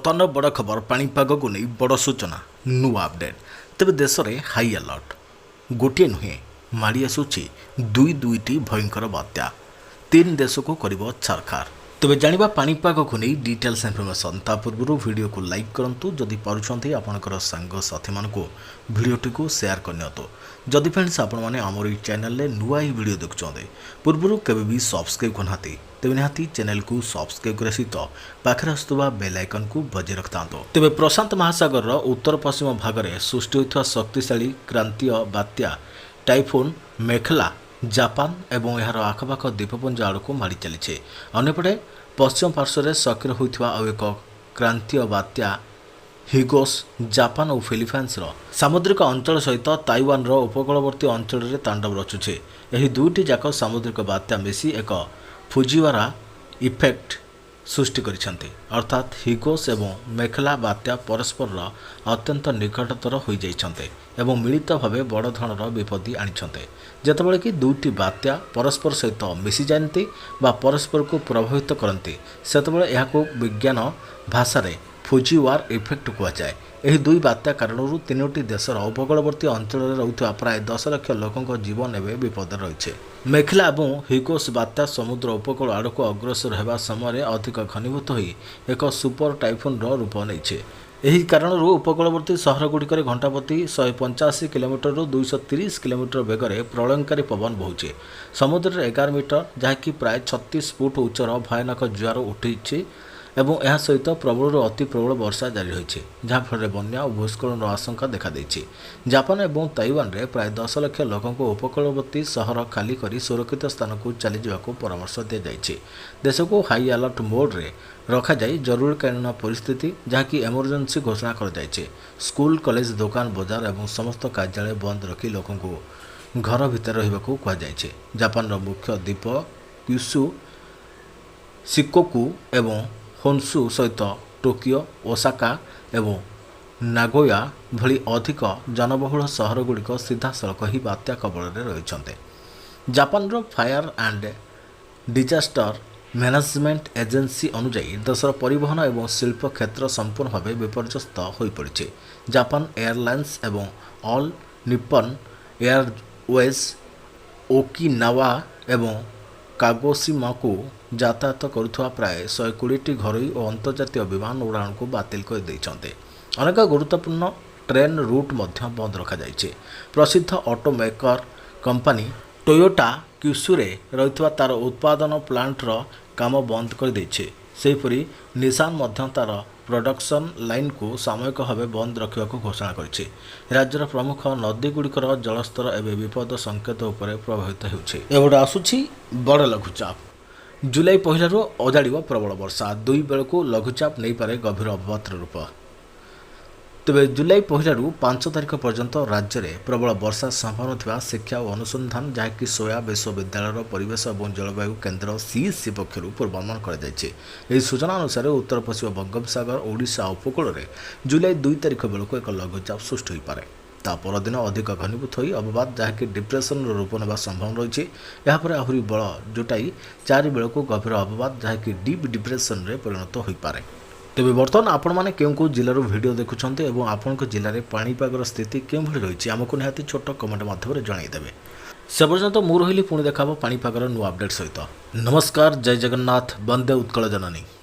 बर्तमान बड़ खबर पाणीपाग को नहीं बड़ सूचना नुआ अपडेट तेज देश में हाई अलर्ट गोटे नुहे माड़ी आसूची दुईटी भयंकर बात्या तीन देश को कर छारखार तेज जाना पाणीपाग को नहीं डिटेल्स इनफर्मेशन ता पूर्व वीडियो को लाइक करूँ जदि पार्टी आपंकर सांगसाथी मान भिडटी को सेयार करनी जदि फ्रेंड्स आपण मैंने आम चैनल नुआ ही वीडियो देखुं पूर्व केवे भी सब्सक्राइब करना तेज निहाती चैनल को सब्सक्राइब कर सहित पाखे आसुवा बेल आइकन को बजाय रखता तेज प्रशांत महासागर उत्तर पश्चिम भाग में सृष्टि होता शक्तिशाली क्रांतीय बात्या टाइफोन मेखला जापान एवं यार आखपाख द्वीपपुंज आड़ को माड़ी चली अंपटे पश्चिम पार्श्व में सक्रिय होता एक क्रांतीय बात्या हिगोस जापान और फिलिपाइन्स सामुद्रिक अंचल सहित ताइवान उपकूलवर्ती अंचल में तांडव रचुचे यह दुईटी जाक सामुद्रिक बात्या मिसी एक फुजिवारा इफेक्ट सृष्टि करिसेंती अर्थात हिगोस एवं मेखला बात्या परस्पर अत्यंत निकटतर हो जाइछन्ते एवं मिलित भावे बड़ धरणर विपत्ति आनिछन्ते जेतेबेले कि दुईटी बात्या परस्पर सहित मिसी जाती बा परस्पर को प्रभावित करती सेतेबेले एहाको विज्ञान भाषा फुजिवार इफेक्ट कहुए यह दुई बात्या कारण तीनोटी देशर उपकूलवर्ती अंचल में रुआ प्राय 10 लाख लोकों जीवन एवं विपद रही मेखला और हिगोस बात्या समुद्र उपकूल आड़ को अग्रसर होगा समय अधिक घनीभूत हो एक सुपर टाइफोन रूप नहीं यही कारण उपकूलवर्ती सहरगुड़िक घंटा प्रति 185 किलोमीटर 230 किलोमीटर बेगर प्रलयंकारी पवन बहुचे समुद्र 11 मीटर जहाँकि प्राय 36 फुट उच्चर भयानक जुआर उठी एवं यह सहित प्रबल अति प्रबल वर्षा जारी रही जहाँफल बन्या और भूस्खलन आशंका देखा जापान और ताइवान में प्राय 10 लाख लोकों को उपकूलवर्ती सहर खाली कर सुरक्षित स्थान को चली जावाक परामर्श दी जाइए देश को हाई अलर्ट मोड रे रखाई जरूरीकालीन परिस्थिति जहाँकि एमरजेंसी घोषणा कर स्कूल कॉलेज दुकान बाजार और समस्त कार्यालय बंद रखी लोकों को घर भितर रहिबाकू कहुई जापान मुख्य द्वीप क्यूशु शिकोकू एवं होन्सु सहित टोकियो ओसाका एवं नागोया भली अधिक जनबहुल सहरगुड़िक सीधासलख ही बात्या कबल में रही Japan fire and disaster management agency अनुजाई देशर परिवहन एवं शिल्प क्षेत्र संपूर्ण भाव विपर्यस्त हो पड़ी जापान एयरलाइंस एवं ऑल निप्पन एयरवेज ओकिनावा एवं कागोशिमा को यातायात करुवा प्राय 120 घरोई और अंतर्जातीय विमान उड़ान को बातिल कर देइछन्ते अनेक गुरुत्वपूर्ण ट्रेन रूट मध्य बंद रखा जाइछे प्रसिद्ध ऑटोमेकर कंपनी टोयोटा क्यूशुरे रहितवा तार उत्पादन प्लांटर काम बंद कर देइछे सेहीपरि निशान मध्य तार प्रोडक्शन लाइन को सामयिक भाव बंद रखा घोषणा करिछे राज्यर प्रमुख नदीगुड़िकर जलस्तर एवं विपद संकेत उपर प्रभावित होउछे आसुछि बड़ लघुचाप जुलाई पहलू अजाड़ प्रबल वर्षा 2 बेलू लघुचाप नहीं पारे गभीर अवपातर रूप तेरे जुलाई पहलू 5 तारिख पर्यंत राज्य में प्रबल वर्षा संभावना थिबा शिक्षा और अनुसंधान जहाँकि सोया विश्वविद्यालय परिवेश और जलवायु केन्द्र सीईसी पक्षर पूर्वानुमान कर सूचना अनुसार उत्तर पश्चिम बंगोपसागर ओडिशा उपकूल में जुलाई 2 तारिख बेलू एक लघुचाप सृष्टि हो पारे ता परदिन अधिक घनीभूत हो अवपात जहाँकि डिप्रेसन रूप नेबा संभावना रही है आहरी बल जुटाई 4 बेलू गभीर अवपात जहाँकि डीप डिप्रेसन रे परिणत हो पारे तेज बर्तमान आपण मैंने क्यों जिलूर भिड देखुं और आपण जिले में पाणीपागर स्थिति क्यों रही आमको निहाती छोट कमेंट माध्यम जनईदेवे से पर्यंत मु रही पुणी देखा पाणीपागर नुआ अपडेट सहित नमस्कार जय जगन्नाथ वंदे उत्कल जननी।